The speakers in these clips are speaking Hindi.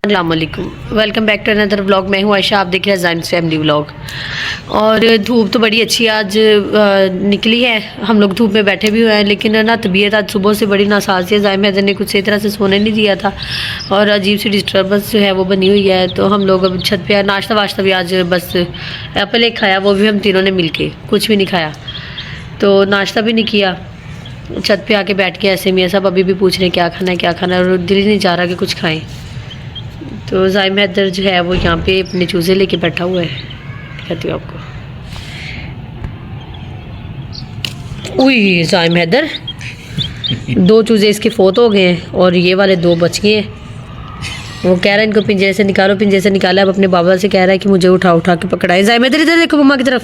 अस्सलामुअलैकुम, welcome back to another vlog. मैं हूँ आयशा, आप देख रहे हैं ज़ाइम्स फैमिली व्लॉग। और धूप तो बड़ी अच्छी आज निकली है। हम लोग धूप में बैठे भी हुए हैं, लेकिन ना तबीयत आज सुबह से बड़ी नासाज है। ज़ाइम हैदर ने कुछ सही तरह से सोने नहीं दिया था और अजीब सी डिस्टर्बेंस जो है वो बनी हुई है। तो हम लोग अब छत पे नाश्ता वाश्ता भी आज बस एप्पल एक खाया, वो भी हम तीनों ने मिल के, कुछ भी नहीं खाया। तो नाश्ता भी नहीं किया, छत पे आके बैठ के ऐसे मियाँ साहब अभी भी पूछ रहे हैं क्या खाना है क्या खाना है, और दिल ही नहीं जा रहा कि कुछ खाएं। तो ज़ाइम हैदर जो है वो यहाँ पे अपने चूज़े लेके बैठा हुआ है, कहती हूँ आपको। उई ज़ाइम हैदर, दो चूज़े इसके फोत हो गए हैं और ये वाले दो बच गए हैं। वो कह रहा है इनको पिंजरे से निकालो, पिंजरे से निकाला। अब अपने बाबा से कह रहा है कि मुझे उठा उठा के पकड़ाए। ज़ाइम हैदर इधर देखो मम्मा की तरफ।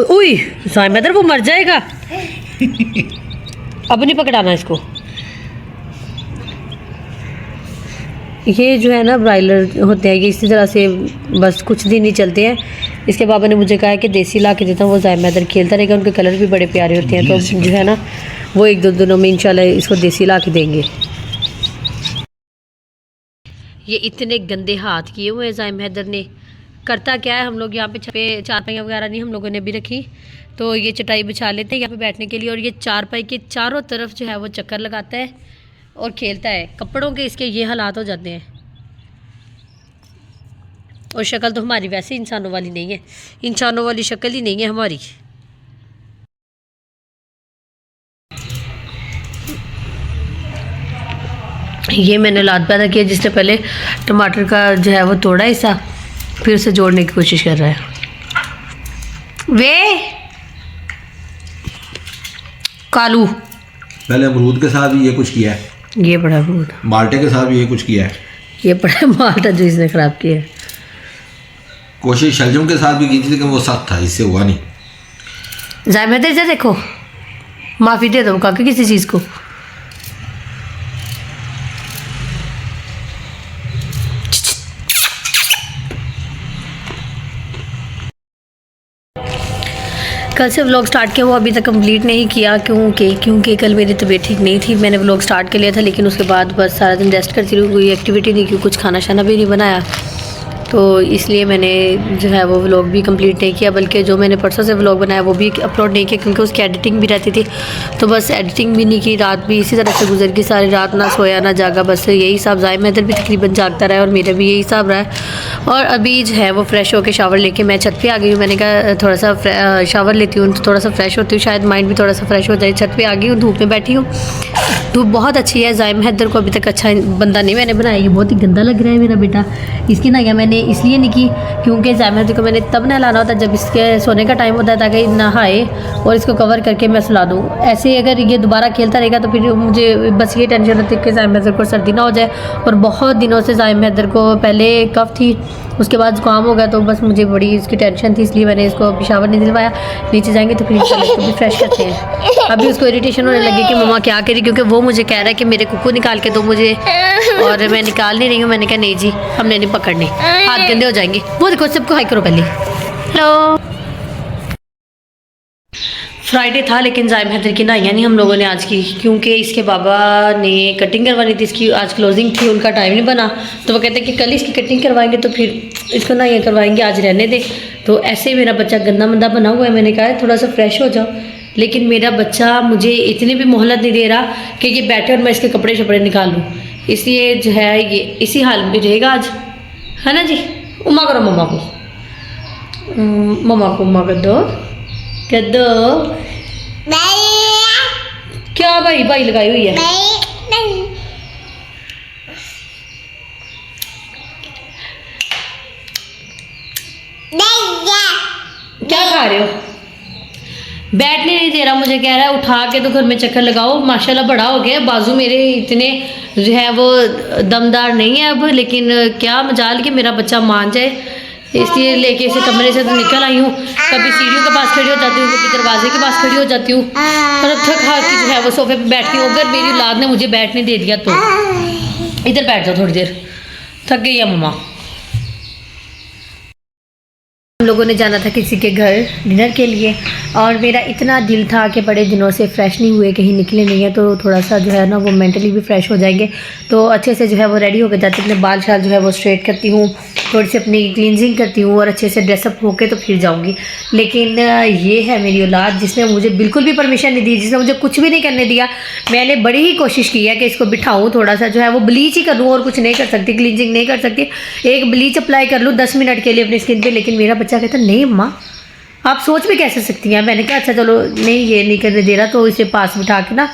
उई ज़ाइम हैदर वो मर जाएगा। अब नहीं पकड़ाना इसको। ये जो है ना ब्रायलर होते हैं, ये इसी तरह से बस कुछ दिन ही चलते हैं। इसके बाबा ने मुझे कहा है कि देसी ला के देता हूँ, वो ज़ाइम हैदर खेलता रहेगा। उनके कलर भी बड़े प्यारे होते हैं, तो जो है ना वो एक दो दिनों में इंशाल्लाह इसको देसी ला के देंगे। ये इतने गंदे हाथ किए हुए हैं ज़ाइम हैदर ने। करता क्या है, हम लोग यहाँ पे चारपाइयाँ वगैरह नहीं हम लोगों ने भी रखी, तो ये चटाई बिछा लेते हैं यहाँ पे बैठने के लिए। और ये चारपाई के चारों तरफ जो है वो चक्कर लगाता है और खेलता है। कपड़ों के इसके ये हालात हो जाते हैं। और शक्ल तो हमारी वैसे इंसानों वाली नहीं है, इंसानों वाली शक्ल ही नहीं है हमारी। ये मैंने औलाद पैदा किया जिसने पहले टमाटर का जो है वो तोड़ा हिस्सा, फिर उसे जोड़ने की कोशिश कर रहा है। वे कालू पहले अमरूद के साथ भी ये कुछ किया है, ये बड़ा अमरूद, माल्टे के साथ भी ये कुछ किया है, ये बड़ा माल्टा जो इसने ख़राब किया है। कोशिश शलजम के साथ भी की थी लेकिन वो सख्त था, इससे हुआ नहीं। ज़ाइम हैदर इधर देखो, माफ़ी दे दो काके किसी चीज़ को। कल से व्लॉग स्टार्ट किया, वो अभी तक कंप्लीट नहीं किया क्योंकि कल मेरी तबीयत ठीक नहीं थी। मैंने व्लॉग स्टार्ट कर लिया था, लेकिन उसके बाद बस सारा दिन रेस्ट करती रही, कोई एक्टिविटी नहीं की, कुछ खाना शाना भी नहीं बनाया, तो इसलिए मैंने जो है वो व्लॉग भी कंप्लीट नहीं किया। बल्कि जो मैंने परसों से व्लॉग बनाया वो भी अपलोड नहीं किया, क्योंकि उसकी एडिटिंग भी रहती थी, तो बस एडिटिंग भी नहीं की। रात भी इसी तरह से गुजर गई, सारी रात ना सोया ना जागा, बस यही हिसाब। ज़ाइम हैदर भी तकरीबन जागता रहा और मेरा भी यही हिसाब रहा है। और अभी जो है वो फ्रेश होकर शावर लेके मैं छत पे आ गई हूँ। मैंने कहा थोड़ा सा शावर लेती हूँ, थोड़ा सा फ्रेश होती हूँ, शायद माइंड भी थोड़ा सा फ्रेश हो जाए। छत पे आ गई हूँ, धूप में बैठी हूँ, धूप बहुत अच्छी है। ज़ाइम हैदर को अभी तक अच्छा बंदा नहीं मैंने बनाया, ये बहुत ही गंदा लग रहा है मेरा बेटा। इसकी नहाया मैंने इसलिए नहीं की क्योंकि ज़ाइम हैदर को मैंने तब नहलाना होता है जब इसके सोने का टाइम होता है, ताकि नहाए और इसको कवर करके मैं सुला दूँ। ऐसे अगर ये दोबारा खेलता रहेगा तो फिर मुझे बस ये टेंशन होती है कि ज़ाइम हैदर को सर्दी ना हो जाए। और बहुत दिनों से ज़ाइम हैदर को पहले कफ थी, उसके बाद जुकाम हो गया, तो बस मुझे बड़ी इसकी टेंशन थी, इसलिए मैंने इसको अभी शावर नहीं दिलवाया। नीचे जाएंगे तो फिर इसको भी फ्रेश करते हैं। अभी उसको इरिटेशन होने लगी कि मम्मा क्या करी, क्योंकि वो मुझे कह रहा है कि मेरे कुकू निकाल के दो मुझे, और मैं निकाल नहीं रही हूँ। मैंने कहा नहीं जी, हमने नहीं पकड़नी, हाथ गंदे हो जाएंगे। वो देखो, सबको हाई करो पहले। हेलो, फ्राइडे था लेकिन ज़ाइम हैदर की नहाइयाँ नहीं हम लोगों ने आज की, क्योंकि इसके बाबा ने कटिंग करवानी थी इसकी, आज क्लोजिंग थी, उनका टाइम नहीं बना। तो वो कहते हैं कि कल इसकी कटिंग करवाएंगे तो फिर इसको नहाइयाँ करवाएंगे, आज रहने दे। तो ऐसे मेरा बच्चा गंदा मंदा बना हुआ है। मैंने कहा थोड़ा सा फ्रेश हो जाओ, लेकिन मेरा बच्चा मुझे इतनी भी मोहलत नहीं दे रहा कि ये बैठे और मैं इसके कपड़े शपड़े निकाल लूँ। इसलिए जो है ये इसी हाल में रहेगा आज, है ना जी। उम्मा करो मम्मा को, मम्मा को उम्मा कर दो, कर दो। क्या भाई भाई लगाई हुई है? क्या खा रहे हो? बैठने नहीं दे रहा, मुझे कह रहा है उठा के तो घर में चक्कर लगाओ। माशाल्लाह बड़ा हो गया, बाजू मेरे इतने जो है वो दमदार नहीं है अब, लेकिन क्या मजाल कि मेरा बच्चा मान जाए, इसलिए लेके इसे कमरे से तो निकल आई हूँ। कभी सीढ़ियों के पास खड़ी हो जाती हूँ, कभी दरवाजे के पास खड़ी हो जाती हूँ, और अब थक हार की जो है वो सोफे पे बैठती हूँ। अगर मेरी औलाद ने मुझे बैठने दे दिया तो इधर बैठ जाओ थोड़ी देर, थक गई है मम्मा। हम लोगों ने जाना था किसी के घर डिनर के लिए और मेरा इतना दिल था कि बड़े दिनों से फ़्रेश नहीं हुए, कहीं निकले नहीं है, तो थोड़ा सा जो है ना वो मेंटली भी फ्रेश हो जाएंगे। तो अच्छे से जो है वो रेडी होकर जाते, अपने बाल शाल जो है वो स्ट्रेट करती हूँ, थोड़ी सी अपनी क्लींजिंग करती हूँ और अच्छे से ड्रेसअप होके तो फिर जाऊँगी। लेकिन ये है मेरी औलाद जिसने मुझे बिल्कुल भी परमिशन नहीं दी, जिसने मुझे कुछ भी नहीं करने दिया। मैंने बड़ी ही कोशिश की है कि इसको बिठाऊँ, थोड़ा सा जो है वो ब्लीच ही कर लूँ और कुछ नहीं कर सकती, क्लींजिंग नहीं कर सकती, एक ब्लीच अप्लाई कर लूँ 10 मिनट के लिए अपनी स्किन पे। लेकिन मेरा बच्चा कहता नहीं अम्मा आप सोच भी कैसे सकती हैं। मैंने कहा अच्छा चलो नहीं ये नहीं करने दे रहा तो इसे पास बिठा के ना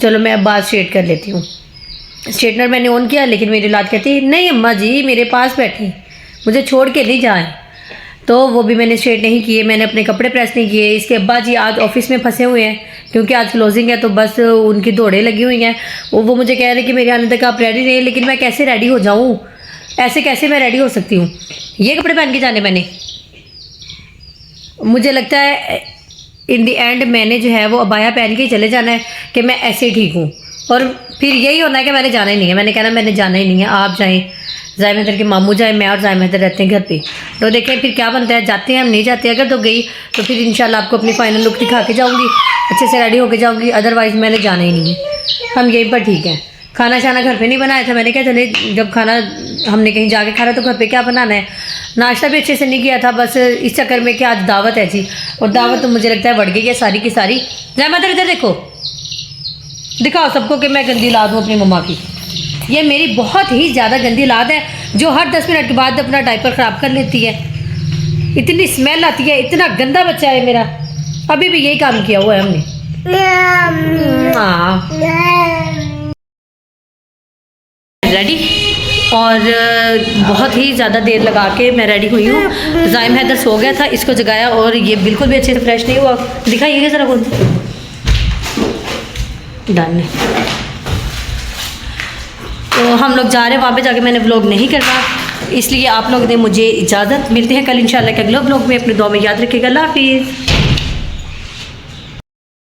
चलो मैं बाल स्ट्रेट कर लेती हूँ। स्ट्रेटनर मैंने ऑन किया लेकिन मेरी औलाद कहती है नहीं अम्मा जी मेरे पास बैठी, मुझे छोड़ के नहीं जाए। तो वो भी मैंने स्ट्रेट नहीं किए, मैंने अपने कपड़े प्रेस नहीं किए। इसके अब्बा जी आज ऑफिस में फंसे हुए हैं क्योंकि आज क्लोजिंग है, तो बस उनकी दौड़ें लगी हुई हैं। वो मुझे कह रहे कि मेरे आने तक आप रेडी नहीं, लेकिन मैं कैसे रेडी हो जाऊँ, ऐसे कैसे मैं रेडी हो सकती हूँ। ये कपड़े पहन के जाने मैंने, मुझे लगता है इन दी एंड मैंने जो है वो अबाया पहन के ही चले जाना है कि मैं ऐसे ठीक हूँ, और फिर यही होना है कि मैंने जाना ही नहीं है। मैंने कहना मैंने जाना ही नहीं है, आप जाएं, ज़ायम हैदर के मामू जाए, मैं और ज़ायम हैदर रहते हैं घर पे। तो देखें फिर क्या बनता है, जाते हैं हम नहीं जाते। अगर तो गई तो फिर इंशाल्लाह आपको अपनी फाइनल लुक दिखा के जाऊँगी, अच्छे से रेडी होके जाऊँगी, अदरवाइज़ मैंने जाना ही नहीं है। हम यहीं पर ठीक है। खाना शाना घर पे नहीं बनाया था, मैंने कहा चले जब खाना हमने कहीं जाके खाना तो घर पे क्या बनाना है। नाश्ता भी अच्छे से नहीं किया था, बस इस चक्कर में कि आज दावत है जी, और दावत तो मुझे लगता है बढ़ गई है सारी की सारी। ज़ायम इधर देखो, दिखाओ सबको कि मैं गंदी औलाद हूँ अपनी मम्मा की। ये मेरी बहुत ही ज़्यादा गंदी औलाद है जो हर 10 मिनट के बाद अपना डायपर ख़राब कर लेती है, इतनी स्मेल आती है, इतना गंदा बच्चा है मेरा। अभी भी यही काम किया हुआ है हमने। रेडी, और बहुत ही ज़्यादा देर लगा के मैं रेडी हुई हूँ। ज़ायम हैदर सो गया था, इसको जगाया और ये बिल्कुल भी अच्छे से फ्रेश नहीं हुआ। दिखाइएगा ज़रा कौन डन है। तो हम लोग जा रहे हैं वहाँ पे, जाके मैंने व्लॉग नहीं करना, इसलिए आप लोग ने मुझे इजाज़त। मिलते हैं कल इंशाल्लाह के अगले व्लॉग में। अपने दुआ में याद रखिएगा। अल्लाह हाफिज़।